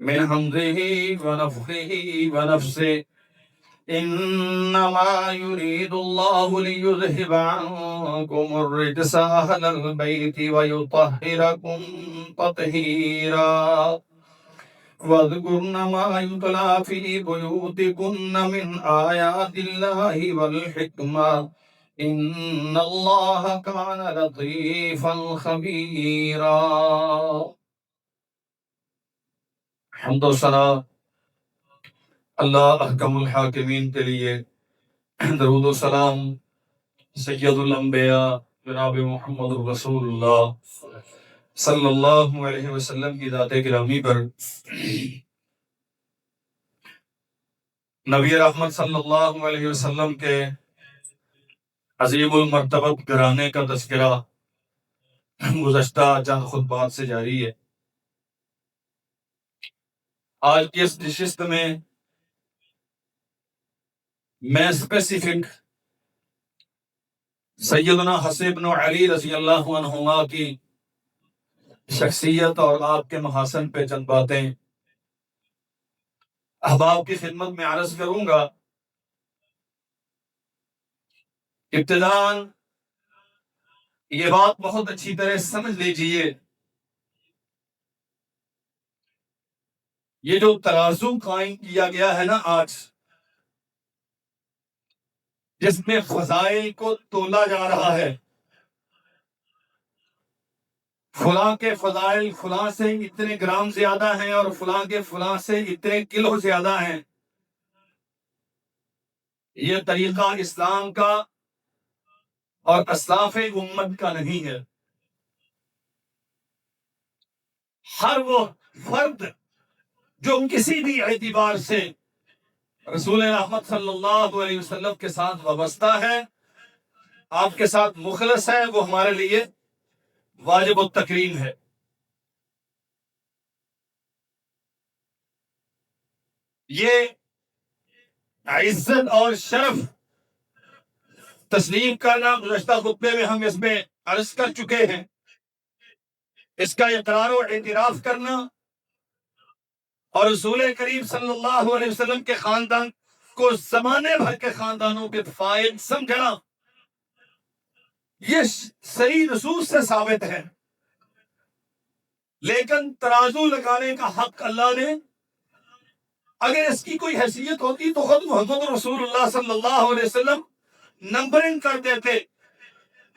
من حمزه ونفخه ونفسه انما يريد الله ليذهب عنكم الرجس اهل البيت ويطهركم تطهيرا واذكرن ما يتلى في بيوتكن من آيات الله والحكمة إن الله كان لطيفا خبيرا۔ حمد و ثنا اللہ احکم الحاکمین کے لیے، درود و سلام سید الانبیاء جناب محمد رسول اللہ صلی اللہ علیہ وسلم کی ذات گرامی پر، نبی رحمت صلی اللہ علیہ وسلم کے عظیم المرتبت گھرانے کا تذکرہ گزشتہ چند خطبات سے جاری ہے۔ آج کی اس نشست میں میں اسپیسیفک سیدنا حسن بن علی رضی اللہ عنہما کی شخصیت اور آپ کے محاسن پہ چند باتیں احباب کی خدمت میں عرض کروں گا۔ ابتداً یہ بات بہت اچھی طرح سمجھ لیجئے، یہ جو ترازو قائم کیا گیا ہے نا آج، جس میں فضائل کو تولا جا رہا ہے، فلاں کے فضائل فلاں سے اتنے گرام زیادہ ہیں اور فلاں کے فلاں سے اتنے کلو زیادہ ہیں، یہ طریقہ اسلام کا اور اسلاف امت کا نہیں ہے۔ ہر وہ فرد جو کسی بھی اعتبار سے رسول رحمت صلی اللہ علیہ وسلم کے ساتھ وابستہ ہے، آپ کے ساتھ مخلص ہے، وہ ہمارے لیے واجب التکریم ہے۔ یہ عزت اور شرف تسلیم کرنا گزشتہ خطبے میں ہم اس میں عرض کر چکے ہیں، اس کا اقرار و اعتراف کرنا اور رسول کریم صلی اللہ علیہ وسلم کے خاندان کو زمانے بھر کے خاندانوں کے فائل سمجھنا، یہ صحیح نصوص سے ثابت ہے، لیکن ترازو لگانے کا حق اللہ نے، اگر اس کی کوئی حیثیت ہوتی تو خود محمد رسول اللہ صلی اللہ علیہ وسلم نمبرنگ کر دیتے۔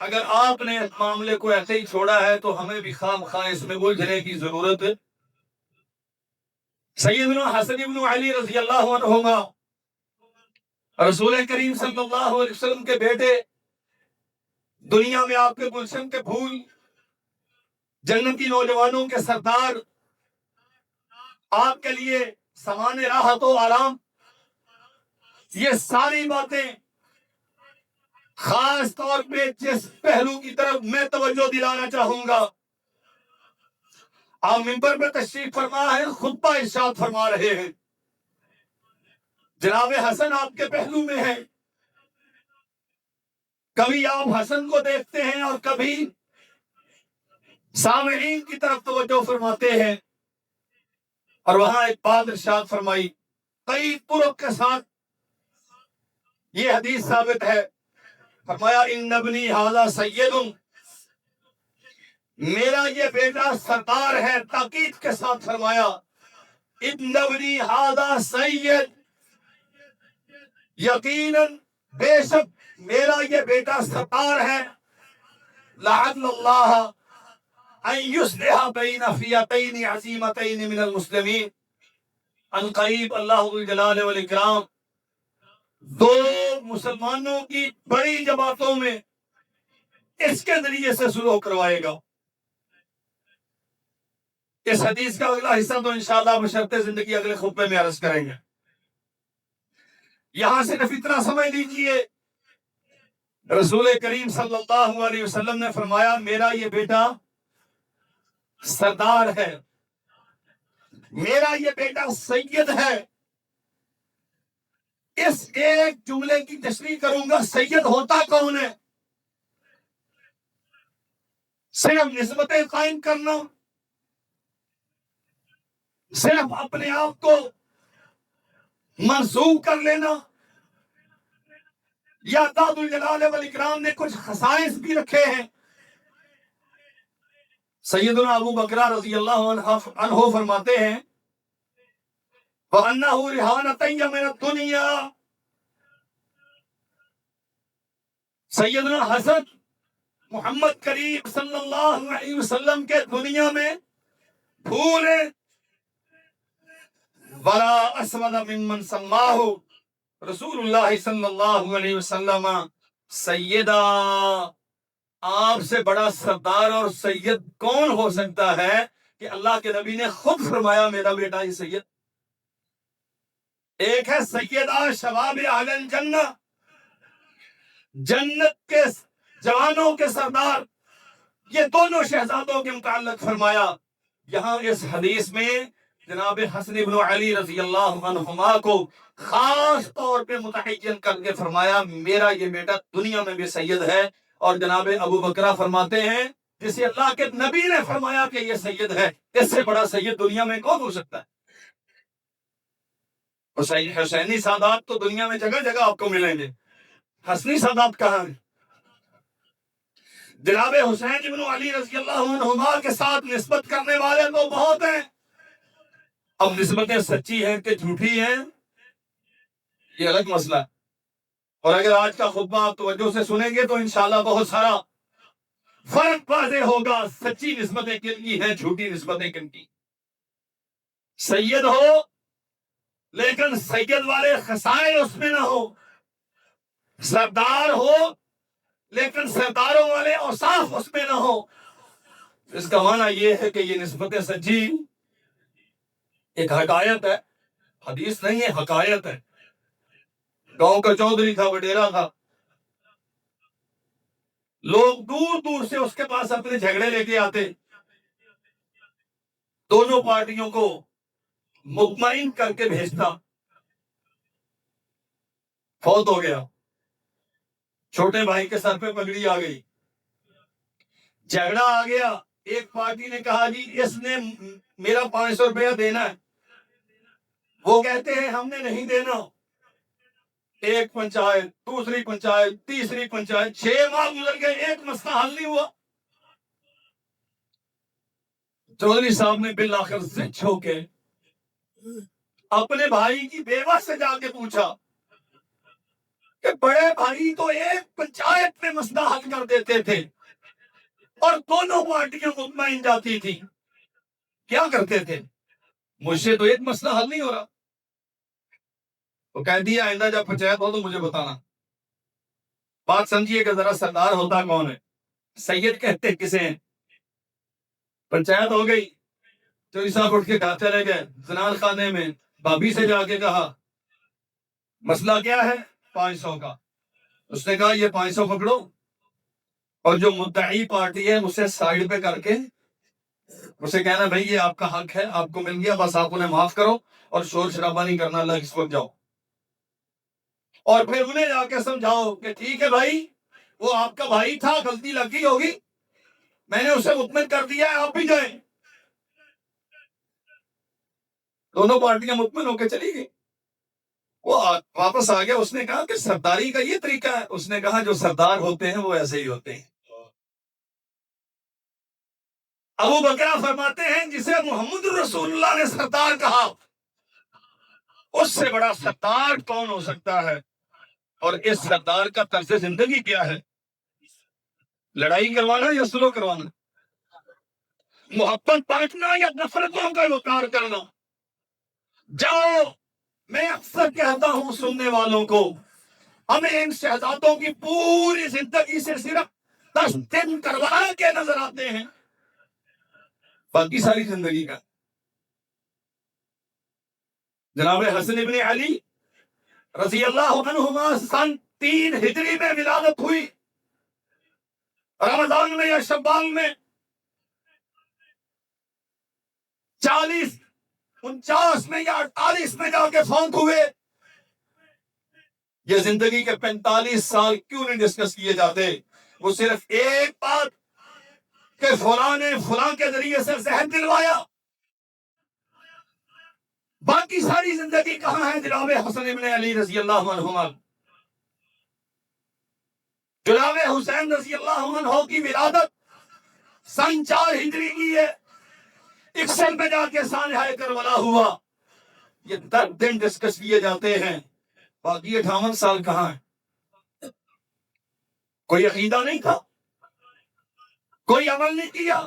اگر آپ نے اس معاملے کو ایسے ہی چھوڑا ہے تو ہمیں بھی خام خواہ اس میں الجھنے کی ضرورت ہے۔ سیدنا حسن بن علی رضی اللہ عنہما رسول کریم صلی اللہ علیہ وسلم کے بیٹے، دنیا میں آپ کے گلشن کے پھول، جنتی نوجوانوں کے سردار، آپ کے لیے سامان راحت و آرام، یہ ساری باتیں خاص طور پہ جس پہلو کی طرف میں توجہ دلانا چاہوں گا، آپ منبر پہ تشریف فرما ہے، خطبہ ارشاد فرما رہے ہیں، جناب حسن آپ کے پہلو میں ہے، کبھی آپ حسن کو دیکھتے ہیں اور کبھی سامعین کی طرف توجہ فرماتے ہیں، اور وہاں ایک بات ارشاد فرمائی، کئی طرق کے ساتھ یہ حدیث ثابت ہے، فرمایا ان ابنی ھذا سید، میرا یہ بیٹا سردار ہے، تاکید کے ساتھ فرمایا ان ابنی ھذا سید، یقیناً بے شک میرا یہ بیٹا سردار ہے، لعل اللہ ان یصلح بین فئتین عظیمتین من المسلمین، ان قریب اللہ ذو الجلال والاکرام دو مسلمانوں کی بڑی جماعتوں میں اس کے ذریعے سے سلوک کروائے گا۔ اس حدیث کا اگلا حصہ تو انشاءاللہ بشرط زندگی اگلے خطبے میں عرض کریں گے۔ یہاں صرف اتنا سمجھ لیجئے، رسول کریم صلی اللہ علیہ وسلم نے فرمایا میرا یہ بیٹا سردار ہے، میرا یہ بیٹا سید ہے۔ اس ایک جملے کی تشریح کروں گا، سید ہوتا کون ہے؟ صرف نسبتیں قائم کرنا، صرف اپنے آپ کو منسوخ کر لینا، یا ذات الجلال والاکرام نے کچھ خصائص بھی رکھے ہیں۔ سیدنا ابو بکر رضی اللہ عنہ فرماتے ہیں وَأَنَّهُ رِحَانَةً مِنَ الدُّنْيَا، سیدنا حضرت محمد کریم صلی اللہ علیہ وسلم کے دنیا میں پھول ہیں، وَلَا أَسْوَدَ مِمَّنْ سَمَّاهُ رسول اللہ صلی اللہ علیہ وسلم سیدہ۔ آپ سے بڑا سردار اور سید کون ہو سکتا ہے کہ اللہ کے نبی نے خود فرمایا میرا بیٹا یہ سید۔ ایک ہے سیدہ شباب اہل الجنہ، جنت کے جوانوں کے سردار، یہ دونوں شہزادوں کے متعلق فرمایا۔ یہاں اس حدیث میں جناب حسن بن علی رضی اللہ عنہما کو خاص طور پہ متعین کر کے فرمایا میرا یہ بیٹا دنیا میں بھی سید ہے۔ اور جناب ابو بکرہ فرماتے ہیں جسے اللہ کے نبی نے فرمایا کہ یہ سید ہے، اس سے بڑا سید دنیا میں کون ہو سکتا ہے؟ حسینی سادات تو دنیا میں جگہ جگہ آپ کو ملیں گے، حسنی سادات کہاں ہیں؟ جناب حسین بن علی رضی اللہ عنہما کے ساتھ نسبت کرنے والے تو بہت ہیں، اب نسبتیں سچی ہیں کہ جھوٹی ہیں یہ الگ مسئلہ ہے۔ اور اگر آج کا خطبہ آپ توجہ سے سنیں گے تو انشاءاللہ بہت سارا فرق واضح ہوگا، سچی نسبتیں کن کی ہیں، جھوٹی نسبتیں کن کی۔ سید ہو لیکن سید والے خصائص اس میں نہ ہو، سردار ہو لیکن سرداروں والے اوصاف اس میں نہ ہو۔ اس کا معنی یہ ہے کہ یہ نسبتیں سچی ایک حقائق ہے، حدیث نہیں ہے، حقائق ہے۔ گاؤں کا چودھری تھا، وڈیرا تھا، لوگ دور دور سے اس کے پاس اپنے جھگڑے لے کے آتے، دونوں پارٹیوں کو مطمئن کر کے بھیجتا۔ فوت ہو گیا، چھوٹے بھائی کے سر پہ پگڑی آ گئی، جھگڑا آ گیا، ایک پارٹی نے کہا جی اس نے میرا 500 روپیہ دینا ہے، وہ کہتے ہیں ہم نے نہیں دینا۔ ایک پنچایت، دوسری پنچایت، تیسری پنچایت، 6 ماہ گزر گئے، ایک مسئلہ حل نہیں ہوا۔ چودھری صاحب نے بالآخر ضد ہو کے اپنے بھائی کی بیوہ سے جا کے پوچھا کہ بڑے بھائی تو ایک پنچایت میں مسئلہ حل کر دیتے تھے اور دونوں پارٹیاں مطمئن جاتی تھی، کیا کرتے تھے؟ مجھ سے تو ایک مسئلہ حل نہیں ہو رہا۔ تو کہہ دیا آئندہ جب پنچایت ہو تو مجھے بتانا۔ بات سمجھیے کہ ذرا سردار ہوتا کون ہے، سید کہتے کسے ہیں۔ پنچایت ہو گئی، چودھری صاحب اٹھ کے گھر چلے گئے، زنان خانے میں بھابھی سے جا کے کہا مسئلہ کیا ہے؟ 500 کا۔ اس نے کہا یہ 500 پکڑو اور جو مدعی پارٹی ہے اسے سائڈ پہ کر کے اسے کہنا بھائی یہ آپ کا حق ہے، آپ کو مل گیا، بس آپ انہیں معاف کرو اور شور شرابہ نہیں کرنا، اللہ اس وقت جاؤ۔ اور پھر انہیں جا کے سمجھاؤ کہ ٹھیک ہے بھائی وہ آپ کا بھائی تھا، غلطی لگی ہوگی، میں نے اسے مطمئن کر دیا ہے، آپ بھی جائیں۔ دونوں پارٹیاں مطمئن ہو کے چلی گئی۔ وہ واپس آ گیا، اس نے کہا کہ سرداری کا یہ طریقہ ہے؟ اس نے کہا جو سردار ہوتے ہیں وہ ایسے ہی ہوتے ہیں۔ ابو بکر فرماتے ہیں جسے محمد رسول اللہ نے سردار کہا اس سے بڑا سردار کون ہو سکتا ہے؟ اور اس سردار کا طرز زندگی کیا ہے؟ لڑائی کروانا یا سلو کروانا؟ محبت بانٹنا یا نفرتوں کا وقار کرنا؟ جاؤ، میں اکثر کہتا ہوں سننے والوں کو، ہمیں ان شہزادوں کی پوری زندگی سے صرف 10 دن کروا کے نظر آتے ہیں، باقی ساری زندگی کا۔ جناب حسن ابن علی رضی اللہ عنہما سن 3 ہجری میں ولادت ہوئی، رمضان میں یا شوال میں 40 49 میں یا 48 میں جا کے فوت ہوئے۔ یہ زندگی کے 45 سال کیوں نہیں ڈسکس کیے جاتے؟ وہ صرف ایک بات کہ فلاں نے فلاں کے ذریعے سے ذہن دلوایا، باقی ساری زندگی کہاں ہے جناب حسن ابن علی رضی اللہ عنہما؟ جناب حسین رضی اللہ عنہ کی ولادت سن 4 ہجری کی ہے، 61 میں جا کے سانحہ کربلا ہوا۔ یہ 10 دن ڈسکس کیے جاتے ہیں، باقی 58 سال کہاں ہے؟ کوئی عقیدہ نہیں تھا، کوئی عمل نہیں کیا،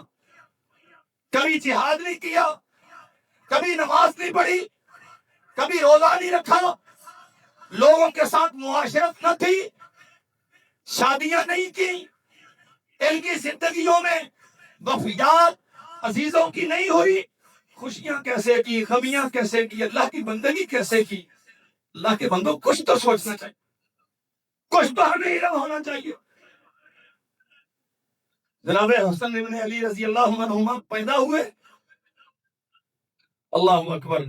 کبھی جہاد نہیں کیا، کبھی نماز نہیں پڑھی، کبھی روزہ نہیں رکھا، لوگوں کے ساتھ معاشرت نہ تھی، شادیاں نہیں کی، ان کی زندگیوں میں وفیات عزیزوں کی نہیں ہوئی، خوشیاں کیسے کی، غمیاں کیسے کی، اللہ کی بندگی کیسے کی۔ اللہ کے بندوں کچھ تو سوچنا چاہیے، کچھ تو ہمیں علم ہونا چاہیے۔ جناب حسن ابن علی رضی اللہ عنہما پیدا ہوئے، اللہ اکبر،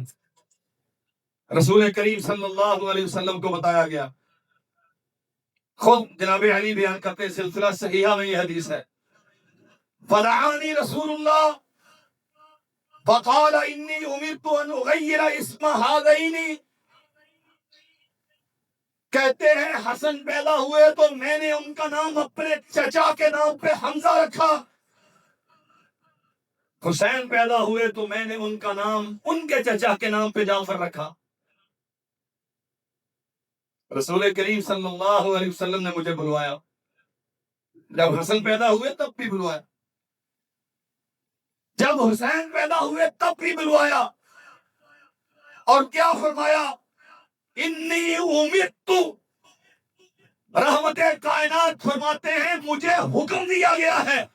رسول کریم صلی اللہ علیہ وسلم کو بتایا گیا، خود جناب علی بیان کرتے سلسلہ صحیحہ میں یہ حدیث ہے، فدعانی رسول اللہ فقال انی امرت ان اغیر اسم ہذین، کہتے ہیں حسن پیدا ہوئے تو میں نے ان کا نام اپنے چچا کے نام پہ حمزہ رکھا، حسین پیدا ہوئے تو میں نے ان کا نام ان کے چچا کے نام پہ جعفر رکھا۔ رسول کریم صلی اللہ علیہ وسلم نے مجھے بلوایا، جب حسن پیدا ہوئے تب بھی بلوایا، جب حسین پیدا ہوئے تب بھی بلوایا، اور کیا فرمایا، انی امرت، رحمت کائنات فرماتے ہیں مجھے حکم دیا گیا ہے۔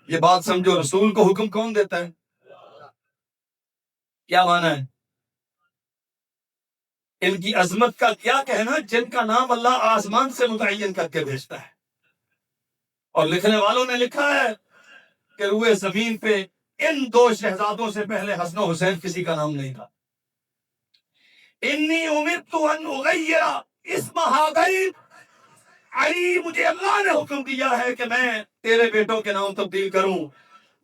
یہ بات سمجھو، رسول کو حکم کون دیتا ہے؟ کیا معنی ہے؟ ان کی عظمت کا کیا کہنا، جن کا نام اللہ آسمان سے متعین کر کے بھیجتا ہے، اور لکھنے والوں نے لکھا ہے کہ روئے زمین پہ ان 2 شہزادوں سے پہلے حسن و حسین کسی کا نام نہیں تھا۔ انی امرت ان اغیر اسم ہذین، علی مجھے اللہ نے حکم دیا ہے کہ میں تیرے بیٹوں کے نام تبدیل کروں،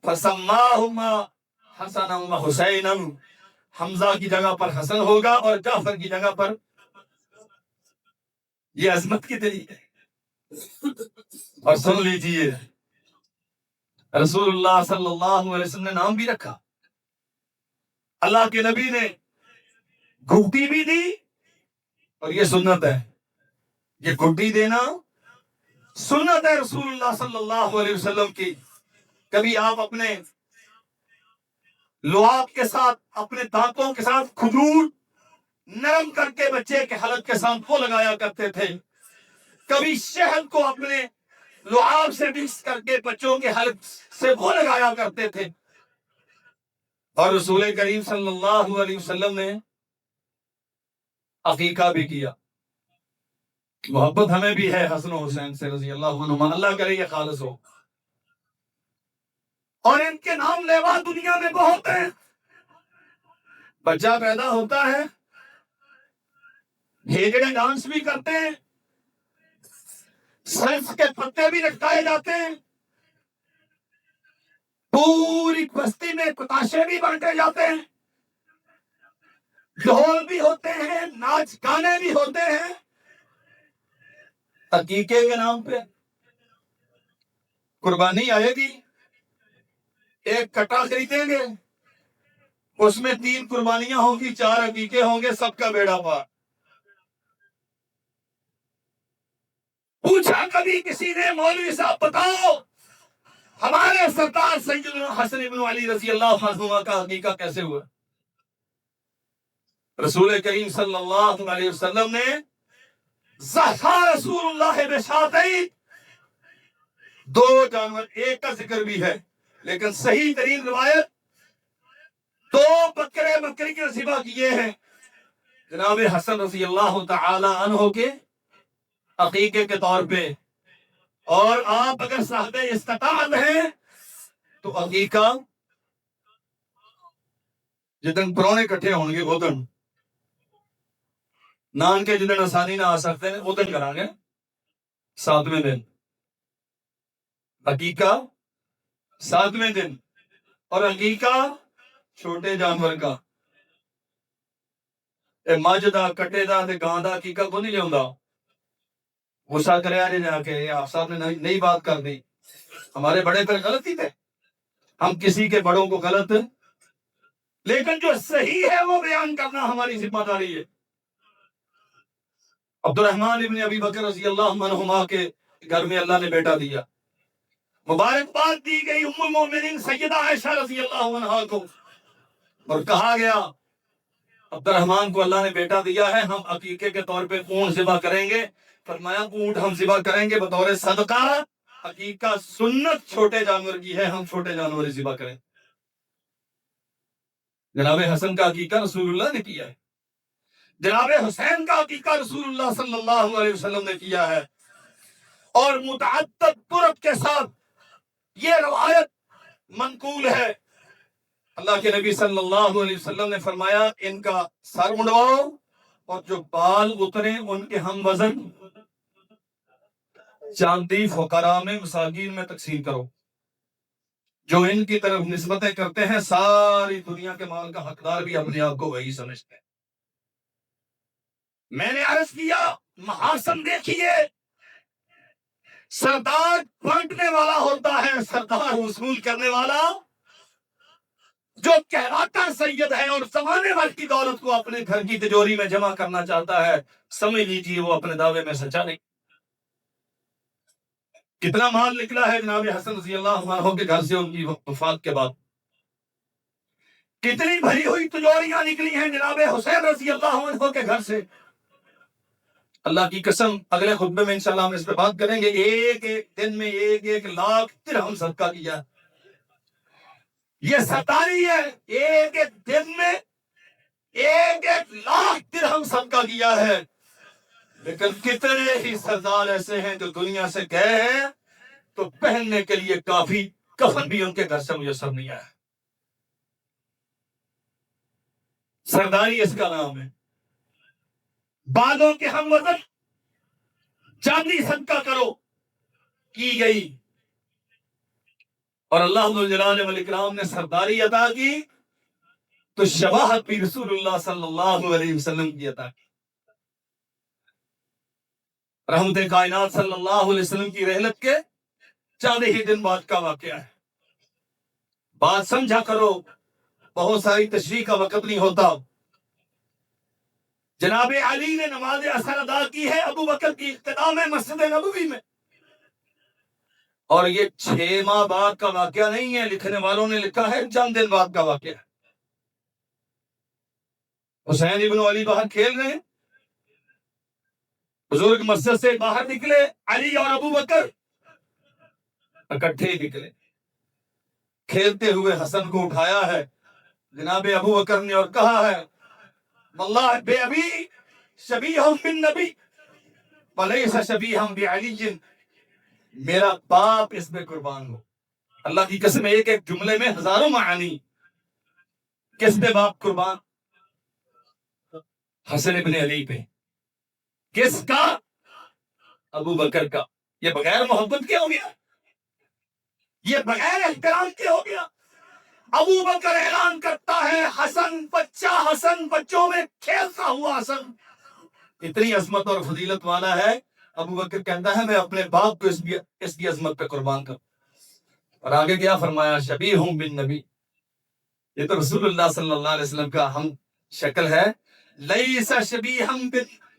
فسماہما حسنا و حسینا، حمزہ کی جگہ پر حسن ہوگا اور جعفر کی جگہ پر، یہ عظمت کی دلیل ہے۔ اور سن لیجیے، رسول اللہ صلی اللہ علیہ وسلم نے نام بھی رکھا، اللہ کے نبی نے گھٹی بھی دی، اور یہ سنت ہے، یہ گھٹی دینا سنت ہے رسول اللہ صلی اللہ علیہ وسلم کی۔ کبھی آپ اپنے لعاب کے ساتھ، اپنے دانتوں کے ساتھ کھجور نرم کر کے بچے کے حلق کے ساتھ وہ لگایا کرتے تھے، کبھی شہد کو اپنے لعاب سے مکس کر کے بچوں کے حلق سے وہ لگایا کرتے تھے، اور رسول کریم صلی اللہ علیہ وسلم نے عقیقہ بھی کیا۔ محبت ہمیں بھی ہے حسن و حسین سے رضی اللہ عنہما، اللہ کرے یہ خالص ہو، اور ان کے نام لیوا دنیا میں بہت ہیں۔ بچہ پیدا ہوتا ہے، ہیجڑے ڈانس بھی کرتے ہیں، سرف کے پتے بھی لٹکائے جاتے ہیں، پوری بستی میں پتاشے بھی بانٹے جاتے ہیں، ڈھول بھی ہوتے ہیں، ناچ گانے بھی ہوتے ہیں، عقیقے کے نام پہ قربانی آئے گی، ایک کٹا خریدیں گے، اس میں 3 قربانیاں ہوں گی، 4 عقیقے ہوں گے، سب کا بیڑا پار۔ پوچھا کبھی کسی نے، مولوی صاحب بتاؤ ہمارے سردار سیدنا حسن ابن علی رضی اللہ عنہ کا عقیقہ کیسے ہوا؟ رسول کریم صلی اللہ علیہ وسلم نے ضحیٰ رسول اللہ بشاتین، 2 جانور، ایک کا ذکر بھی ہے لیکن صحیح ترین روایت 2 بکرے بکری کے ذبح کیے ہیں جناب حسن رضی اللہ تعالی عنہ کے عقیقے کے طور پہ۔ اور آپ اگر صاحب استطاعت ہیں تو عقیقہ جتن پرونے کٹھے ہوں گے ادن نان کے جتن آسانی نہ آ سکتے ہیں ادن کریں گے 7ویں دن، عقیقہ 7ویں دن، اور عقیقہ چھوٹے جانور کا مجھ دا کٹے دا تے گاں دا عقیقہ کو نہیں لیا غصہ کرے آنے جا کے آپ صاحب نے نئی بات کر دی، ہمارے بڑے پر غلطی تھے، ہم کسی کے بڑوں کو غلط، لیکن جو صحیح ہے وہ بیان کرنا ہماری ذمہ داری ہے۔ عبد الرحمن ابن ابی بکر رضی اللہ عنہما کے گھر میں اللہ نے بیٹا دیا، مبارکباد دی گئی ام المومنین سیدہ عائشہ رضی اللہ عنہا کو، اور کہا گیا عبد الرحمن کو اللہ نے بیٹا دیا ہے، ہم عقیقے کے طور پہ اونٹ ذبح کریں گے۔ فرمایا اونٹ ہم ذبح کریں گے بطور صدقہ، عقیقہ سنت چھوٹے جانور کی ہے، ہم چھوٹے جانور ذبح کریں۔ جناب حسن کا عقیقہ رسول اللہ نے کیا ہے، جناب حسین کا عقیقہ رسول اللہ صلی اللہ علیہ وسلم نے کیا ہے، اور متعدد طرق کے ساتھ یہ روایت منقول ہے۔ اللہ کے نبی صلی اللہ علیہ وسلم نے فرمایا ان کا سر منڈواؤ اور جو بال اترے ان کے ہم وزن چاندی فقراء میں مساکین میں تقسیم کرو، جو ان کی طرف نسبتیں کرتے ہیں ساری دنیا کے مال کا حقدار بھی اپنے آپ کو وہی سمجھتے ہیں۔ میں نے عرض کیا محاسن دیکھیے، سردار بانٹنے والا ہوتا ہے، سردار وصول کرنے والا جو کہلاتا سید ہے اور زمانے بھر کی دولت کو اپنے گھر کی تجوری میں جمع کرنا چاہتا ہے، سمجھ لیجیے وہ اپنے دعوے میں سچا نہیں۔ کتنا مال نکلا ہے جناب حسن رضی اللہ عنہ کے گھر سے ان کی وفات کے بعد، کتنی بھری ہوئی تجوریاں نکلی ہیں جناب حسین رضی اللہ عنہ کے گھر سے۔ اللہ کی قسم اگلے خطبے میں انشاءاللہ ہم اس پہ بات کریں گے، ایک ایک دن میں 1,00,000 درہم صدقہ کیا، یہ ستاری ہے، ایک ایک دن میں 1,00,000 درہم صدقہ کیا ہے۔ لیکن کتنے ہی سردار ایسے ہیں جو دنیا سے گئے ہیں تو پہننے کے لیے کافی کفن بھی ان کے گھر سے میسر نہیں آیا۔ سرداری اس کا نام ہے۔ بالوں کے ہم وزن چاندی صدقہ کرو، کی گئی، اور اللہ ذوالجلال والاکرام نے سرداری عطا کی تو شباہت بھی رسول اللہ صلی اللہ علیہ وسلم کی عطا کی۔ رحمت کائنات صلی اللہ علیہ وسلم کی رحلت کے 4 ہی دن بعد کا واقعہ ہے۔ بات سمجھا کرو، بہت ساری تشریح کا وقت نہیں ہوتا۔ جناب علی نے نماز عصر ادا کی ہے ابو بکر کی اقتداء میں مسجد نبوی میں، اور یہ 6 ماہ بعد کا واقعہ نہیں ہے، لکھنے والوں نے لکھا ہے چند دن بعد کا واقعہ ہے۔ حسین ابن علی باہر کھیل رہے ہیں، بزرگ مسجد سے باہر نکلے، علی اور ابو بکر اکٹھے نکلے، کھیلتے ہوئے حسن کو اٹھایا ہے جناب ابو بکر نے اور کہا ہے واللہ بے ابی شبیہ بالنبی ولیس شبیہ بعلی، میرا باپ اس میں قربان ہو۔ اللہ کی قسم ایک ایک جملے میں ہزاروں معانی۔ کس پہ باپ قربان؟ حسن ابن علی پہ۔ کس کا؟ ابو بکر کا۔ یہ بغیر محبت کے ہو گیا، یہ بغیر احترام کے ہو گیا۔ ابو بکر اعلان کرتا ہے حسن بچہ، حسن بچوں میں کھیلتا ہوا حسن اتنی عظمت اور فضیلت والا ہے۔ ابو بکر کہتا ہے میں اپنے باپ کو اس کی عظمت پہ قربان کروں۔ اور آگے کیا فرمایا؟ شبیہ بالنبی، یہ تو رسول اللہ صلی اللہ علیہ وسلم کا ہم شکل ہے۔ لیس شبیہ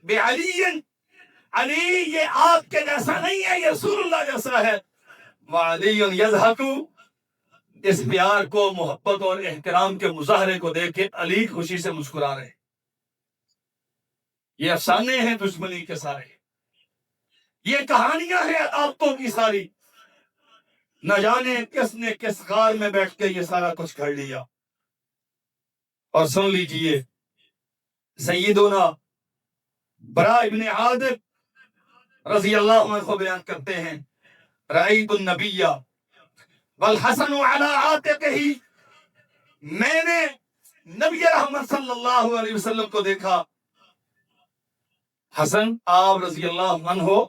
بعلی، علی یہ آپ کے جیسا نہیں ہے، یہ رسول اللہ جیسا ہے۔ وعلی یضحک، اس پیار کو، محبت اور احترام کے مظاہرے کو دیکھ کے علی خوشی سے مسکرا رہے۔ یہ افسانے ہیں دشمنی کے سارے، یہ کہانیاں ہیں عداوتوں کی ساری، نہ جانے کس نے کس غار میں بیٹھ کے یہ سارا کچھ کر لیا۔ اور سن لیجئے سیدنا برا ابن عازب رضی اللہ عنہ بیان کرتے ہیں رأیت النبی والحسن علی عاتقہ، میں نے نبی رحمت صلی اللہ علیہ وسلم کو دیکھا، حسن آپ رضی اللہ عنہ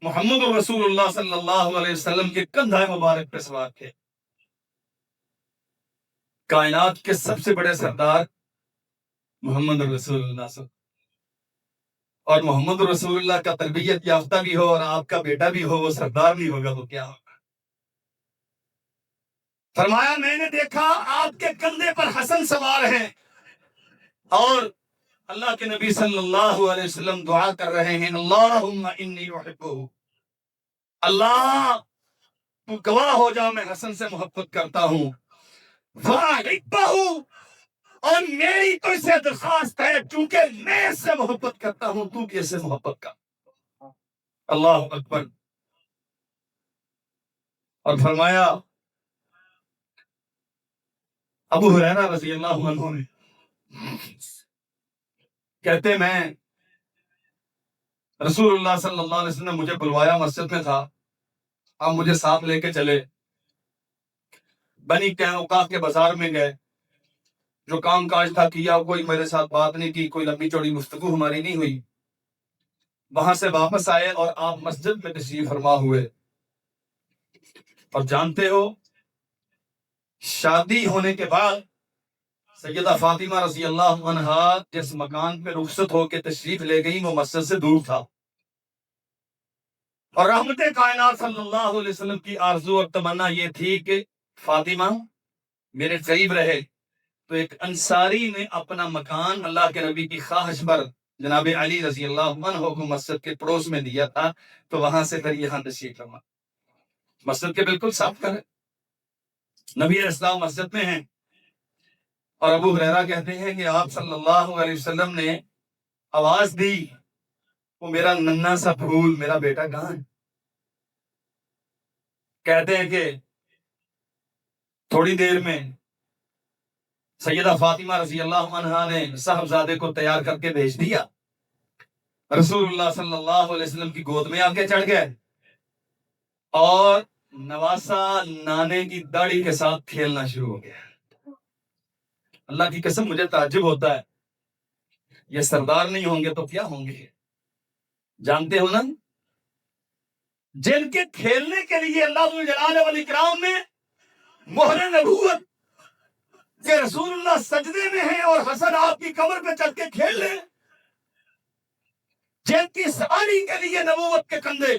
محمد رسول اللہ صلی اللہ علیہ وسلم کے کندھے مبارک پہ سوار تھے۔ کائنات کے سب سے بڑے سردار محمد رسول اللہ صلی اللہ علیہ وسلم، اور محمد رسول اللہ کا تربیت یافتہ بھی ہو اور آپ کا بیٹا بھی ہو، وہ سردار بھی ہوگا تو کیا ہوگا؟ فرمایا میں نے دیکھا آپ کے کندھے پر حسن سوار ہیں، اور اللہ کے نبی صلی اللہ علیہ وسلم دعا کر رہے ہیں، اللہم انی احبہ، اللہ تو گواہ ہو جا میں حسن سے محبت کرتا ہوں، فاحبہ، اور میری تو اسے درخواست ہے چونکہ میں اس سے محبت کرتا ہوں تو بھی اس سے محبت کر۔ اللہ اکبر۔ اور فرمایا ابو ہریرہ رضی اللہ عنہ نے، کہتے میں رسول اللہ صلی اللہ علیہ وسلم نے مجھے بلوایا، مسجد میں تھا، آپ مجھے ساتھ لے کے چلے، بنی قینقاع کے بازار میں گئے، جو کام کاج تھا کیا، کوئی میرے ساتھ بات نہیں کی، کوئی لمبی چوڑی گفتگو ہماری نہیں ہوئی، وہاں سے واپس آئے اور آپ مسجد میں تشریف فرما ہوئے، اور جانتے ہو شادی ہونے کے بعد سیدہ فاطمہ رضی اللہ عنہا جس مکان پہ رخصت ہو کے تشریف لے گئی وہ مسجد سے دور تھا، اور رحمت کائنات صلی اللہ علیہ وسلم کی آرزو اور تمنا یہ تھی کہ فاطمہ میرے قریب رہے، تو ایک انصاری نے اپنا مکان اللہ کے نبی کی خواہش پر جناب علی رضی اللہ عنہ کو مسجد کے پڑوس میں دیا تھا، تو وہاں سے پھر یہاں تشریف فرما، مسجد کے بالکل صاف کرے، نبی علیہ السلام مسجد میں ہیں، اور ابو ہریرہ کہتے ہیں کہ آپ صلی اللہ علیہ وسلم نے آواز دی، وہ میرا ننھا سا پھول میرا بیٹا کہاں ہے؟ کہتے ہیں کہ تھوڑی دیر میں سیدہ فاطمہ رضی اللہ عنہا نے صاحبزادے کو تیار کر کے بھیج دیا، رسول اللہ صلی اللہ علیہ وسلم کی گود میں آ کے چڑھ گئے، اور نواسا نانے کی داڑھی کے ساتھ کھیلنا شروع ہو گیا۔ اللہ کی قسم مجھے تعجب ہوتا ہے، یہ سردار نہیں ہوں گے تو کیا ہوں گے؟ جانتے ہو نا، جن کے کھیلنے کے لیے اللہ ذو الجلال والاکرام نے مہر نبوت کہ رسول اللہ سجدے میں ہیں اور حسن آپ کی کمر پہ چل کے کھیل لیں، جن کی سواری کے لیے نبوت کے کندھے،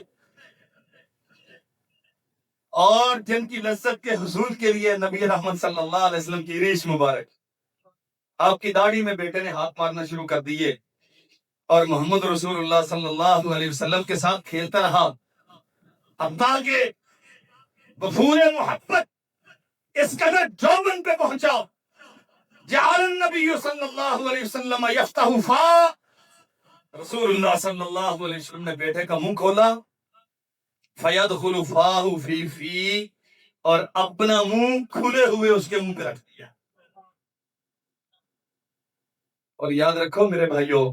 اور جن کی لذت کے حصول کے لیے نبی رحمت صلی اللہ علیہ وسلم کی ریش مبارک، آپ کی داڑھی میں بیٹے نے ہاتھ مارنا شروع کر دیے، اور محمد رسول اللہ صلی اللہ علیہ وسلم کے ساتھ کھیلتا رہا، حتیٰ کہ وفور محبت اس قدر جوبن پہ پہنچا، جعل النبی صلی اللہ علیہ وسلم یفتح فا، رسول اللہ صلی اللہ علیہ وسلم نے بیٹے کا منہ کھولا، فیدخل فاہ فی فی، اور اپنا منہ کھلے ہوئے اس کے منہ پہ رکھ دیا۔ اور یاد رکھو میرے بھائیو،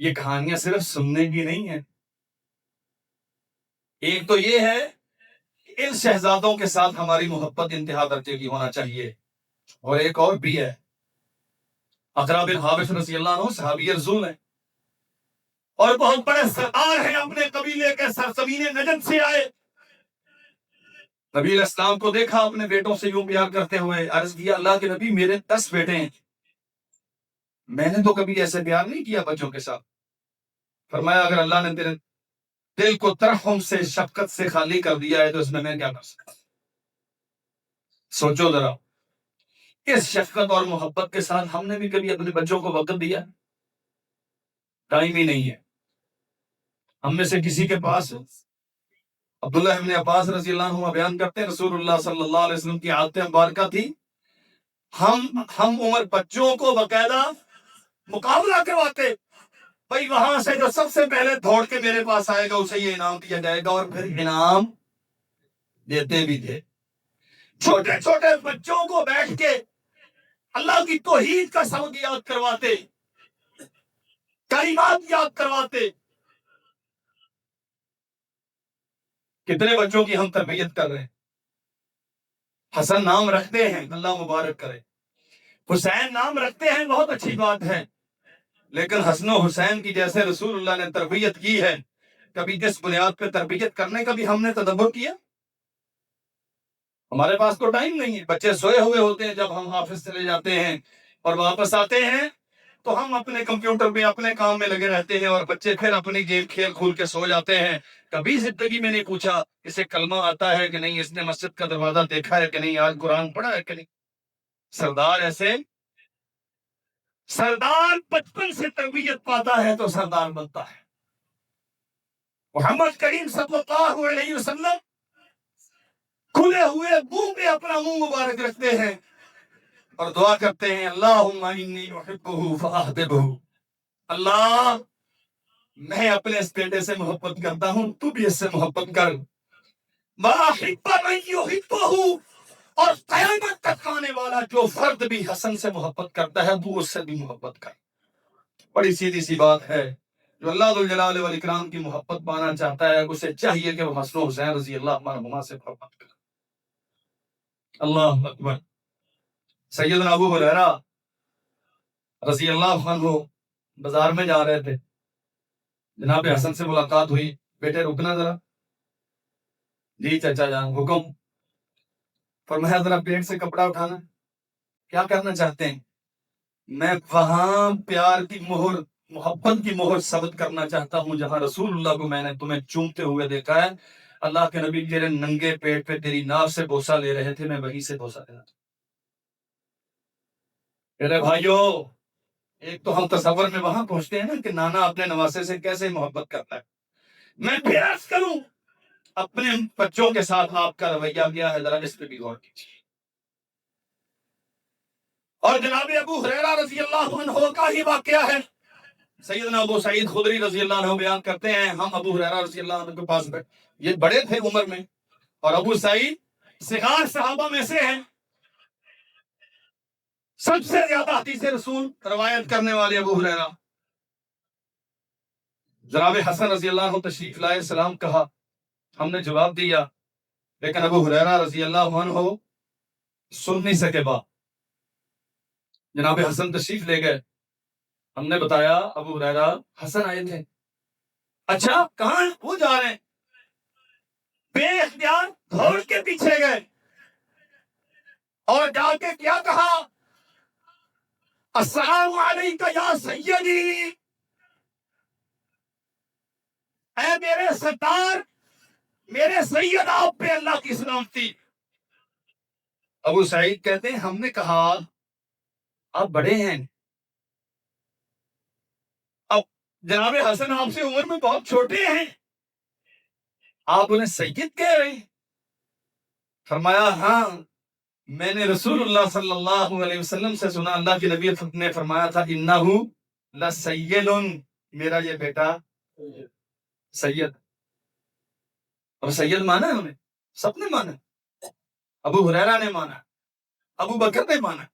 یہ کہانیاں صرف سننے کی نہیں ہیں، ایک تو یہ ہے کہ ان شہزادوں کے ساتھ ہماری محبت انتہا درجے کی ہونا چاہیے، اور ایک اور بھی ہے، اقرا بن حابس رضی اللہ عنہ صحابی رسول ہیں، اور بہت بڑے سردار ہیں، اپنے قبیلے کے سرزمین نجد سے آئے، نبی علیہ السلام کو دیکھا اپنے بیٹوں سے یوں پیار کرتے ہوئے، عرض کیا اللہ کے نبی میرے 10 بیٹے ہیں، میں نے تو کبھی ایسے پیار نہیں کیا بچوں کے ساتھ۔ فرمایا اگر اللہ نے تیرے دل کو ترحم سے شفقت سے خالی کر دیا ہے تو اس میں کیا کر سکتا؟ سوچو ذرا، اس شفقت اور محبت کے ساتھ ہم نے بھی کبھی اپنے بچوں کو وقت دیا؟ ٹائم ہی نہیں ہے۔ ہم میں سے کسی کے پاس، عبداللہ ابن عباس رضی اللہ عنہ بیان کرتے ہیں رسول اللہ صلی اللہ علیہ وسلم کی عادت مبارکہ تھی، ہم عمر بچوں کو باقاعدہ مقابلہ کرواتے، بھائی وہاں سے جو سب سے پہلے دوڑ کے میرے پاس آئے گا اسے یہ انعام دیا جائے گا، اور پھر انعام دیتے بھی تھے۔ چھوٹے چھوٹے بچوں کو بیٹھ کے اللہ کی توحید کا سبق یاد کرواتے، کلمات یاد کرواتے۔ کتنے بچوں کی ہم تربیت کر رہے ہیں؟ حسن نام رکھتے ہیں، اللہ مبارک کرے، حسین نام رکھتے ہیں، بہت اچھی بات ہے، لیکن حسن و حسین کی جیسے رسول اللہ نے تربیت کی ہے، کبھی جس بنیاد پہ تربیت کرنے کا بھی ہم نے تدبر کیا؟ ہمارے پاس تو ٹائم نہیں ہے، بچے سوئے ہوئے ہوتے ہیں جب ہم آفس چلے جاتے ہیں، اور واپس آتے ہیں تو ہم اپنے کمپیوٹر میں اپنے کام میں لگے رہتے ہیں اور بچے پھر اپنی گیم کھیل کھول کے سو جاتے ہیں. کبھی زندگی میں نہیں پوچھا اسے کلمہ آتا ہے کہ نہیں, اس نے مسجد کا دروازہ دیکھا ہے کہ نہیں, آج قرآن پڑھا ہے کہ نہیں. سردار ایسے سردار بچپن سے تربیت پاتا ہے تو سردار بنتا ہے. محمد کریم صلی اللہ علیہ وسلم کھلے ہوئے منہ میں اپنا منہ مبارک رکھتے ہیں اور دعا کرتے ہیں, اللہم انی احبہ فاحببہ, اللہ میں اپنے اس بیٹے سے محبت کرتا ہوں, تو بھی اس سے محبت کر. وَأَحِبَّ مَن يُحِبُّهُ, اور قیامت تک آنے والا جو فرد بھی حسن سے محبت کرتا ہے وہ اس سے بھی محبت کر. بڑی سیدھی سی بات ہے. جو اللہ ذوالجلال والاکرام کی محبت پانا چاہتا ہے اسے چاہیے کہ وہ حسن و حسین رضی اللہ عنہما سے محبت کرے. اللہ اکبر. سیدنا ابو ہریرہ رضی اللہ عنہ بازار میں جا رہے تھے, جناب حسن سے ملاقات ہوئی. بیٹے رکنا ذرا. جی چچا جان حکم. فرمایا ذرا پیٹ سے کپڑا اٹھانا. کیا کرنا چاہتے ہیں؟ میں وہاں پیار کی مہر, محبت کی مہر ثبت کرنا چاہتا ہوں جہاں رسول اللہ کو میں نے تمہیں چومتے ہوئے دیکھا ہے. اللہ کے نبی تیرے ننگے پیٹ پہ تیری ناف سے بوسہ لے رہے تھے, میں وہیں سے بوسہ لینا. میرے بھائیو, ایک تو ہم تصور میں وہاں پہنچتے ہیں نا کہ نانا اپنے نواسے سے کیسے محبت کرتا ہے. میں پھر عرض کروں اپنے بچوں کے ساتھ آپ کا رویہ کیا ہے, ذرا اس پہ بھی غور کیجیے. اور جناب ابو ہریرہ رضی اللہ عنہ کا ہی واقعہ ہے. سیدنا ابو سعید خدری رضی اللہ عنہ بیان کرتے ہیں, ہم ابو ہریرہ رضی اللہ عنہ کے پاس بیٹھے, یہ بڑے تھے عمر میں, اور ابو سعید صغار صحابہ میں سے ہیں. سب سے زیادہ حدیث رسول روایت کرنے والے ابو ہریرہ. جناب حسن رضی اللہ عنہ تشریف لائے, سلام کہا, ہم نے جواب دیا, لیکن ابو ہریرہ رضی اللہ عنہ سن نہیں سکے بات. جناب حسن تشریف لے گئے, ہم نے بتایا ابو ہریرہ حسن آئے تھے. اچھا کہاں وہ جا رہے ہیں؟ بے اختیار گھوڑ کے پیچھے گئے اور جا کے کیا کہا, السلام علیکم یا سیدی, اے میرے سردار, میرے سید, آپ پہ اللہ کی سلامتی. ابو سعید کہتے ہیں ہم نے کہا آپ بڑے ہیں, اب جناب حسن آپ سے عمر میں بہت چھوٹے ہیں, آپ انہیں سید کہہ رہے ہیں. فرمایا ہاں, میں نے رسول اللہ صلی اللہ علیہ وسلم سے سنا, اللہ کے نبی نے فرمایا تھا انہو لسید, میرا یہ بیٹا سید. اور سید مانا ہے انہیں, سب نے مانا, ابو ہریرہ نے مانا, ابو بکر نے مانا,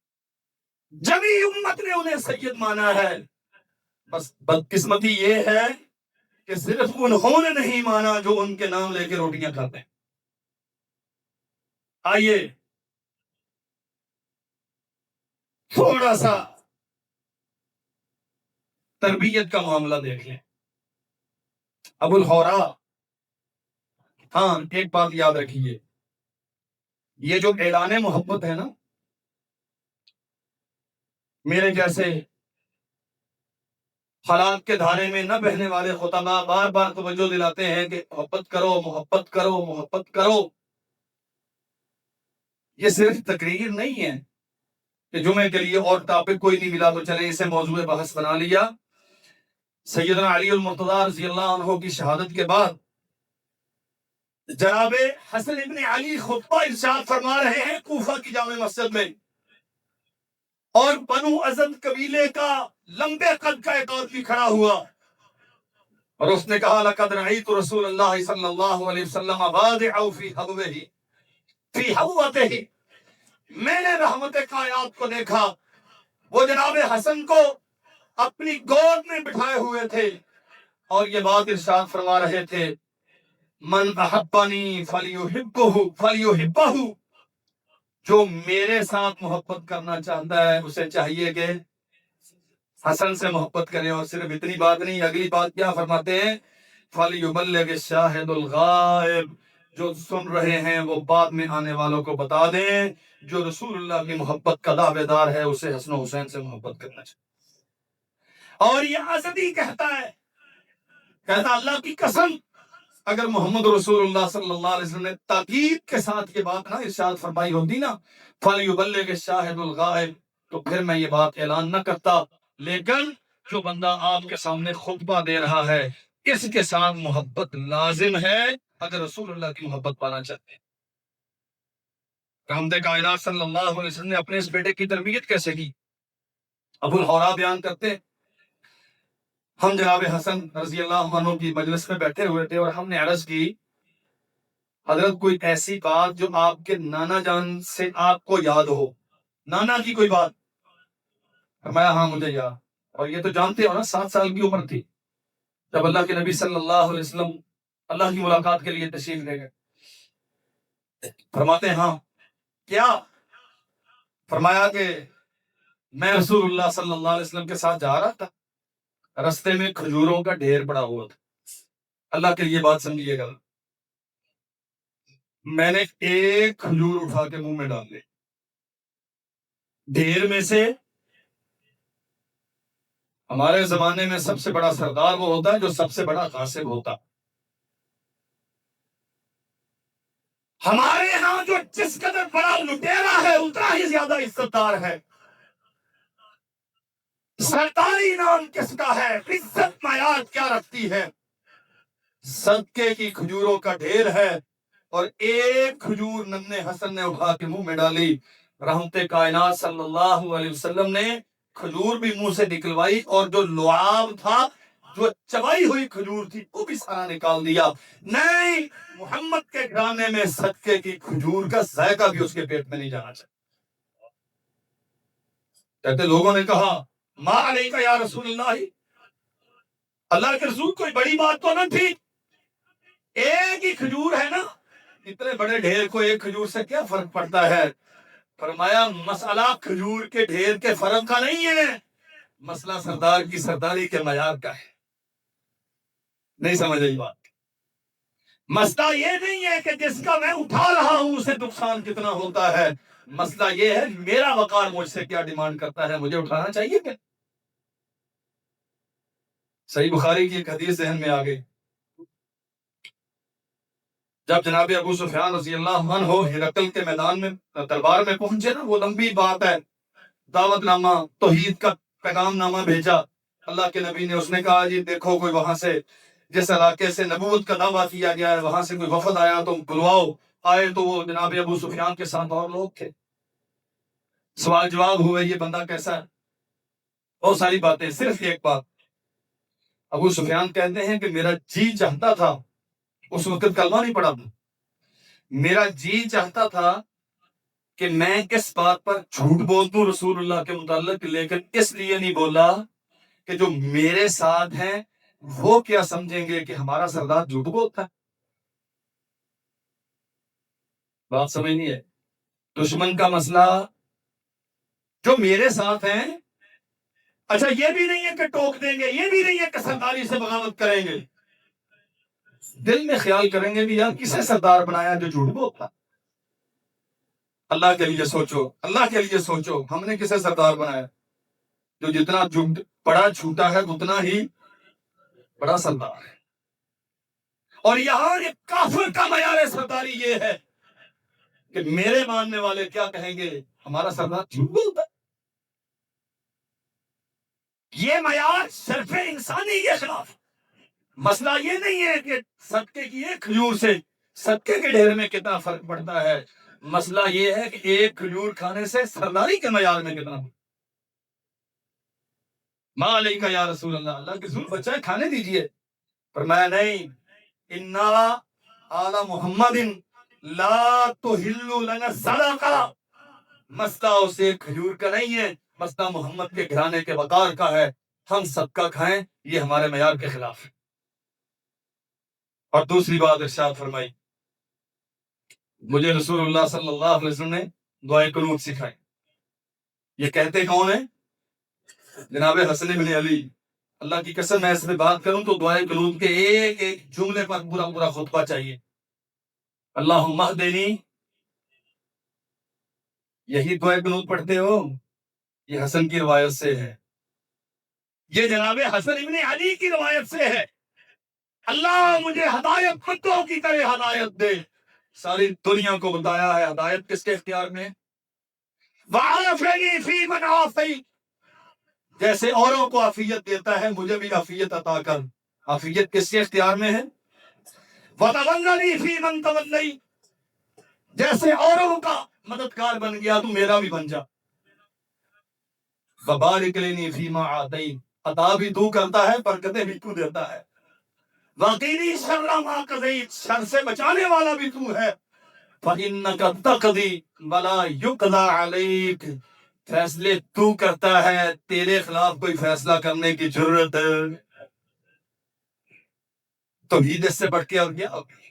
جمی امت نے انہیں سید مانا ہے. بس بدقسمتی یہ ہے کہ صرف انہوں نے نہیں مانا جو ان کے نام لے کے روٹیاں کھاتے ہیں. آئیے تھوڑا سا تربیت کا معاملہ دیکھ لیں. ابو الحورا, ہاں ایک بات یاد رکھیے, یہ جو اعلان محبت ہے نا, میرے جیسے حالات کے دھارے میں نہ بہنے والے خطبہ بار بار توجہ دلاتے ہیں کہ محبت کرو, محبت کرو, محبت کرو. یہ صرف تقریر نہیں ہے کہ جمعے کے لیے اور ٹاپک کوئی نہیں ملا تو چلیں اسے موضوع بحث بنا لیا. سیدنا علی المرتضیٰ رضی اللہ عنہ کی شہادت کے بعد جناب حسن ابن علی خطبہ ارشاد فرما رہے ہیں کوفہ کی جامع مسجد میں, اور بنو ازد قبیلے کا لمبے قد کا ایک آدمی کھڑا ہوا اور اس نے کہا لقد رأیت رسول اللہ صلی اللہ علیہ وسلم واضع فی حبوہ فی حبوتہ, میں نے رحمت کائنات کو دیکھا, وہ جناب حسن کو اپنی گود میں بٹھائے ہوئے تھے اور یہ بات ارشاد فرما رہے تھے, من احبنی فلیحبہ, جو میرے ساتھ محبت کرنا چاہتا ہے اسے چاہیے کہ حسن سے محبت کرے. اور صرف اتنی بات نہیں, اگلی بات کیا فرماتے ہیں, فلیبلغ الشاہد الغائب, جو سن رہے ہیں وہ بعد میں آنے والوں کو بتا دیں، جو رسول اللہ کی محبت کا دعوے دار ہے اسے حسن و حسین سے محبت کرنا چاہیے۔ اور یہ اسدی کہتا ہے، کہتا اللہ کی قسم، اگر محمد رسول اللہ صلی اللہ علیہ وسلم نے تاکید کے ساتھ یہ بات نہ ارشاد فرمائی ہوتی نا، فَلْيُبَلِّغِ الشَّاهِدُ الْغَائِبُ، تو پھر میں یہ بات اعلان نہ کرتا۔ لیکن جو بندہ آپ کے سامنے خطبہ دے رہا ہے اس کے ساتھ محبت لازم ہے اگر رسول اللہ کی محبت پانا چاہتے ہیں۔ رحمت کائنات صلی اللہ علیہ وسلم نے اپنے اس بیٹے کی تربیت کیسے کی؟ ابو الحورا بیان کرتے، ہم جناب حسن رضی اللہ عنہ کی مجلس میں بیٹھے ہوئے تھے اور ہم نے عرض کی، حضرت کوئی ایسی بات جو آپ کے نانا جان سے آپ کو یاد ہو، نانا کی کوئی بات؟ فرمایا ہاں مجھے یاد، اور یہ تو جانتے ہو نا 7 سال کی عمر تھی جب اللہ کے نبی صلی اللہ علیہ وسلم اللہ کی ملاقات کے لیے تشریف لے گئے۔ فرماتے ہیں ہاں کیا؟ فرمایا کہ میں رسول اللہ صلی اللہ علیہ وسلم کے ساتھ جا رہا تھا، رستے میں کھجوروں کا ڈھیر پڑا ہوا تھا۔ اللہ کے لیے بات سمجھیے گا، میں نے ایک کھجور اٹھا کے منہ میں ڈال لی، ڈھیر میں سے ہمارے زمانے میں سب سے بڑا سردار وہ ہوتا ہے جو سب سے بڑا غاصب ہوتا۔ ہمارے ہاں جو جس قدر بڑا لٹیرا ہے اتنا ہی زیادہ عزت دار ہے۔ سرداری نام کس کا ہے؟ عزت معیار کیا رکھتی ہے؟ صدقے کی کھجوروں کا ڈھیر ہے اور ایک کھجور ننھے حسن نے اٹھا کے منہ میں ڈالی۔ رحمت کائنات صلی اللہ علیہ وسلم نے کھجور بھی منہ سے نکلوائی اور جو لعاب تھا، جو چبائی ہوئی کھجور تھی، وہ بھی سارا نکال دیا۔ نہیں، محمد کے گھرانے میں صدقے کی کھجور کا ذائقہ بھی اس کے پیٹ میں نہیں جانا چاہیے۔ کہتے لوگوں نے کہا ما علیکہ یا رسول اللہ، اللہ کے رسول کوئی بڑی بات تو نہ تھی، ایک ہی کھجور ہے نا، اتنے بڑے ڈھیر کو ایک کھجور سے کیا فرق پڑتا ہے؟ فرمایا مسئلہ کھجور کے ڈھیر کے فرق کا نہیں ہے، مسئلہ سردار کی سرداری کے معیار کا ہے۔ نہیں سمجھ آئی بات؟ مسئلہ یہ نہیں ہے کہ جس کا میں اٹھا رہا ہوں اسے نقصان کتنا ہوتا ہے، مسئلہ یہ ہے میرا وقار مجھ سے کیا ڈیمانڈ کرتا ہے، مجھے اٹھانا چاہیے کہ صحیح بخاری کی ایک حدیث ذہن میں آ گئی، جب جناب ابو سفیان رضی اللہ عنہ ہرقل کے میدان میں دربار میں پہنچے نا، وہ لمبی بات ہے، دعوت نامہ توحید کا پیغام نامہ بھیجا اللہ کے نبی نے، اس نے کہا جی دیکھو کوئی وہاں سے جس علاقے سے نبوت کا دعویٰ کیا گیا ہے وہاں سے کوئی وفد آیا تو بلواؤ۔ آئے تو وہ جناب ابو سفیان کے ساتھ اور لوگ تھے، سوال جواب ہوئے یہ بندہ کیسا ہے، بہت ساری باتیں، صرف ایک بات، ابو سفیان کہتے ہیں کہ میرا جی چاہتا تھا، اس وقت کلمہ نہیں پڑا، میرا جی چاہتا تھا کہ میں کس بات پر جھوٹ بول دوں رسول اللہ کے متعلق، لیکن اس لیے نہیں بولا کہ جو میرے ساتھ ہیں وہ کیا سمجھیں گے کہ ہمارا سردار جھوٹ بولتا ہے۔ بات سمجھ نہیں ہے؟ دشمن کا مسئلہ جو میرے ساتھ ہیں، اچھا یہ بھی نہیں ہے کہ ٹوک دیں گے، یہ بھی نہیں ہے کہ سرداری سے بغاوت کریں گے، دل میں خیال کریں گے بھی یار کسے سردار بنایا جو جھوٹ بولتا؟ اللہ کے لیے سوچو، اللہ کے لیے سوچو، ہم نے کسے سردار بنایا؟ جو جتنا بڑا جھوٹا ہے اتنا ہی بڑا سردار ہے۔ اور یہاں ایک کافر کا معیار سرداری یہ ہے کہ میرے ماننے والے کیا کہیں گے، ہمارا سردار جھوٹ بولتا ہے۔ یہ معیار صرف انسانی کے خلاف۔ مسئلہ یہ نہیں ہے کہ صدقے کی ایک کھجور سے صدقے کے ڈھیر میں کتنا فرق پڑتا ہے، مسئلہ یہ ہے کہ ایک کھجور کھانے سے سرداری کے معیار میں کتنا۔ ما علیکہ یا رسول اللہ، اللہ کے رسول بچہ ہے کھانے دیجئے، فرمایا نہیں، انا آل محمد لا تحل لنا صدقہ، مسئلہ اسے کھجور کا نہیں ہے، مسئلہ محمد کے گھرانے کے وقار کا ہے، ہم صدقہ کھائیں یہ ہمارے معیار کے خلاف ہے۔ اور دوسری بات ارشاد فرمائی، مجھے رسول اللہ صلی اللہ علیہ وسلم نے دعائے قنوت سکھائی۔ یہ کہتے کون ہیں؟ جناب حسن بن علی۔ اللہ کی قسم میں اس میں بات کروں تو دعائے قنوت کے ایک ایک جملے پر پورا پورا خطبہ چاہیے۔ اللہم اہدنی، یہی دعائے قنوت پڑھتے ہو؟ یہ حسن کی روایت سے ہے، یہ جناب حسن ابن علی کی روایت سے ہے۔ اللہ مجھے ہدایت کتوں کی طرح ہدایت دے۔ ساری دنیا کو بتایا ہے ہدایت کس کے اختیار میں ہے۔ وعافنی فی من عافیت، جیسے اوروں کو عافیت دیتا ہے مجھے بھی عافیت عطا کر۔ عافیت کس کے اختیار میں ہے؟ وتولنی فی من تولیت، جیسے اوروں کا مددگار بن گیا تو میرا بھی بن جا۔ وبارک لنی فیما اعطیت، عطا بھی تو کرتا ہے برکتیں بھی تو دیتا ہے۔ وقینی شر ما قضیت، شر سے بچانے والا بھی تو ہے۔ فإنک تقضی ولا یقضی علیک، فیصلے تو کرتا ہے تیرے خلاف کوئی فیصلہ کرنے کی ضرورت توحید اس سے بڑھ کے اور کیا ہوگی؟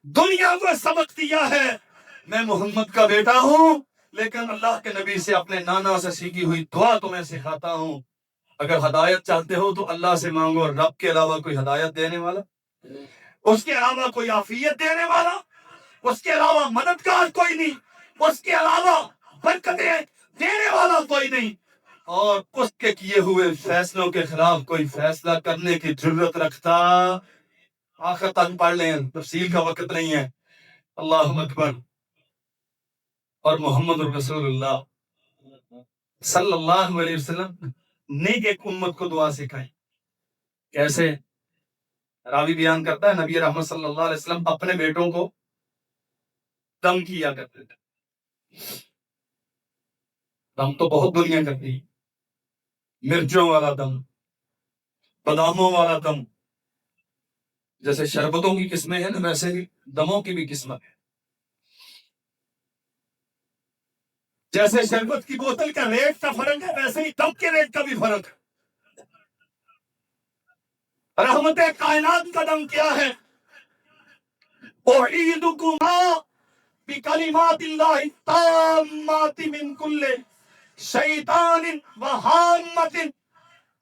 دنیا کو سبق دیا ہے میں محمد کا بیٹا ہوں، لیکن اللہ کے نبی سے اپنے نانا سے سیکھی ہوئی دعا تمہیں سکھاتا ہوں۔ اگر ہدایت چاہتے ہو تو اللہ سے مانگو، اور رب کے علاوہ کوئی ہدایت دینے والا، اس کے علاوہ کوئی عافیت دینے والا، اس کے علاوہ مددگار کوئی نہیں، اس کے علاوہ برکتیں دینے والا کوئی نہیں، اور اس کے کیے ہوئے فیصلوں کے خلاف کوئی فیصلہ کرنے کی ضرورت رکھتا۔ آخر تک پڑھ لیں، تفصیل کا وقت نہیں ہے۔ اللہ اکبر۔ اور محمد رسول اللہ صلی اللہ علیہ وسلم نے ایک امت کو دعا سکھائی۔ کیسے؟ راوی بیان کرتا ہے نبی رحمت صلی اللہ علیہ وسلم اپنے بیٹوں کو دم کیا کرتے تھے۔ دم تو بہت دنیا کرتی ہے، مرچوں والا دم، باداموں والا دم، جیسے شربتوں کی قسمیں ہیں نا ویسے ہی دموں کی بھی قسمت ہے۔ جیسے شربت کی بوتل کا ریٹ کا فرق ہے ویسے ہی دم کے ریٹ کا بھی فرق ہے۔ رحمت کائنات کا دم کیا ہے؟ اعیدکما بکلمات اللہ التامات من کل شیطان وہامت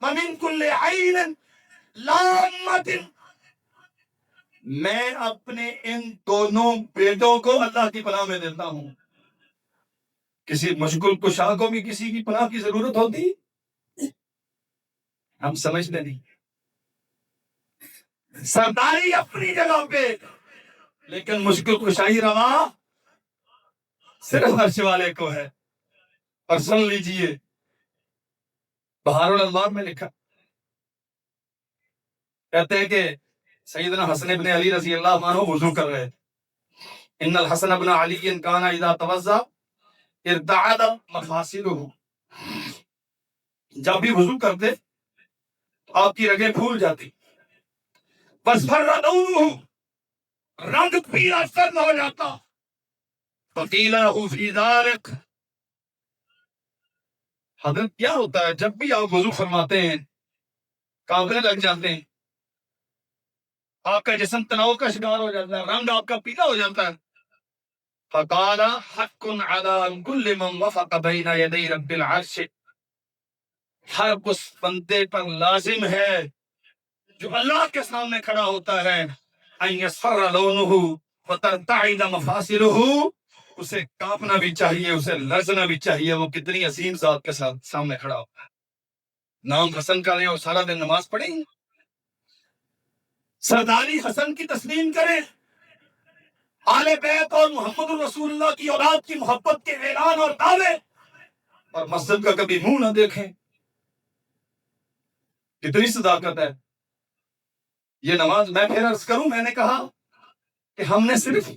ومن کل عین لامت، میں اپنے ان دونوں بیٹوں کو اللہ کی پناہ میں دیتا ہوں۔ کسی مشغول کشا کو بھی کسی کی پناہ کی ضرورت ہوتی، ہم سمجھتے نہیں۔ سرداری اپنی جگہ پہ، لیکن مشکل کشائی روا صرف عرش والے کو ہے۔ اور سن لیجئے بہار الانوار میں لکھا، کہتے ہیں کہ سیدنا حسن ابن علی رضی اللہ عنہ وضو کر رہے تھے۔ ان الحسن ابن علی کان اذا توضا ارتعد مفاصلہ، جب بھی وضو کرتے تو آپ کی رگیں پھول جاتی، فاصفر لونہ، رنگ پیلا سرد ہو جاتا، فقیل له فی ذلک، حضرت کیا ہوتا ہے جب بھی آپ وضو فرماتے ہیں کانپنے لگ جاتے ہیں، آپ کا جسم تناؤ کا شکار ہو جاتا ہے، رنگ آپ کا پیلا ہو جاتا ہے؟ فقال حق علی کل من وفق بین یدی رب العرش، ہر اس بندے پر لازم ہے جو اللہ کے سامنے کھڑا ہوتا ہے، ان یصفر لونہ وترتعد مفاصلہ، اسے کانپنا بھی چاہیے، اسے لرزنا بھی چاہیے، وہ کتنی عظیم ذات کے ساتھ سامنے کھڑا ہوتا ہے۔ نام حسن کا لیں اور سارا دن نماز پڑھیں، سرداری حسن کی تسلیم کریں، آل بیت اور محمد الرسول اللہ کی اولاد کی محبت کے اعلان اور دعوے، اور مسجد کا کبھی منہ نہ دیکھیں۔ کتنی صداقت ہے یہ نماز۔ میں پھر عرض کروں، میں نے کہا کہ ہم نے صرف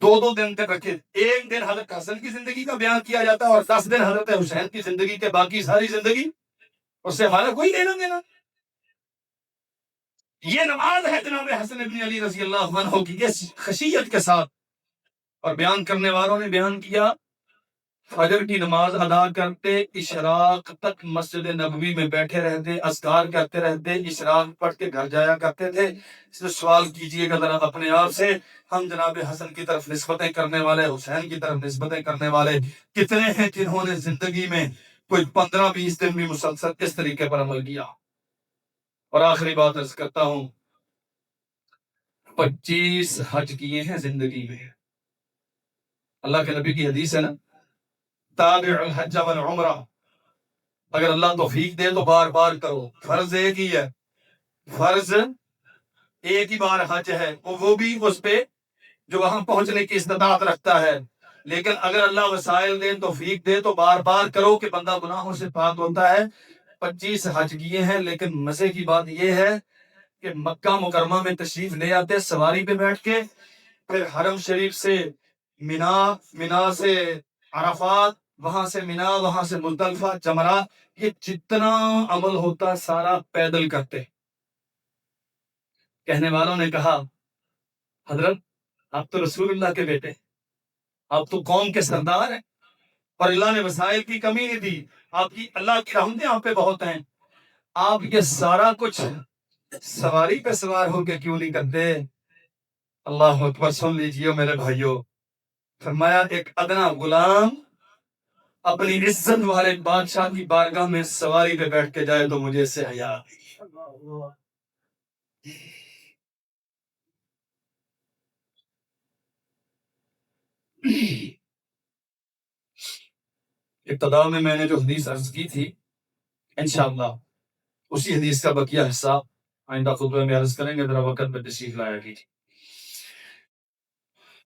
دو دن تک رکھے، ایک دن حضرت حسن کی زندگی کا بیان کیا جاتا ہے اور 10 دن حضرت حسین کی زندگی کے، باقی ساری زندگی اس سے ہمارا کوئی لینا دینا۔ یہ نماز ہے جناب حسن ابن علی رضی اللہ عنہ کی، اس خشیت کے ساتھ۔ اور بیان کرنے والوں نے بیان کیا فجر کی نماز ادا کرتے، اشراق تک مسجد نبوی میں بیٹھے رہتے، اذکار کرتے رہتے، اشراق پڑھ کے گھر جایا کرتے تھے۔ سوال کیجئے گا ذرا اپنے آپ سے، ہم جناب حسن کی طرف نسبتیں کرنے والے، حسین کی طرف نسبتیں کرنے والے کتنے ہیں جنہوں نے زندگی میں کوئی 15-20 دن بھی مسلسل اس طریقے پر عمل کیا؟ اور آخری بات عرض کرتا ہوں، 25 حج کیے ہیں زندگی میں. اللہ کے نبی کی حدیث ہے نا، تابع الحج والعمرہ، اگر اللہ توفیق دے تو بار بار کرو. فرض ایک ہی ہے، فرض ایک ہی بار حج ہے، وہ بھی اس پہ جو وہاں پہنچنے کی استطاعت رکھتا ہے. لیکن اگر اللہ وسائل دے، توفیق دے تو بار بار کرو کہ بندہ گناہوں سے پاک ہوتا ہے. 25 حج کیے ہیں، لیکن مزے کی بات یہ ہے کہ مکہ مکرمہ میں تشریف لے آتے سواری پہ بیٹھ کے، پھر حرم شریف سے مینا، مینا سے عرفات، وہاں سے مینا، وہاں سے مزدلفہ، جمرات، یہ جتنا عمل ہوتا سارا پیدل کرتے. کہنے والوں نے کہا حضرت آپ تو رسول اللہ کے بیٹے، آپ تو قوم کے سردار ہیں، اور اللہ نے وسائل کی کمی نہیں دی، آپ کی اللہ کی رحمتیں آپ پہ بہت ہیں، آپ یہ سارا کچھ سواری پہ سوار ہو کے کیوں نہیں کرتے؟ اللہ اکبر. سن لیجیے میرے بھائیوں، فرمایا ایک ادنا غلام اپنی عزت والے بادشاہ کی بارگاہ میں سواری پہ بیٹھ کے جائے تو مجھے سے حیا. ابتدا میں نے جو حدیث عرض کی تھی، انشاءاللہ اسی حدیث کا بقیہ حصہ آئندہ خطبے میں عرض کریں گے. ذرا وقت پہ تشریف لایا کیجیے.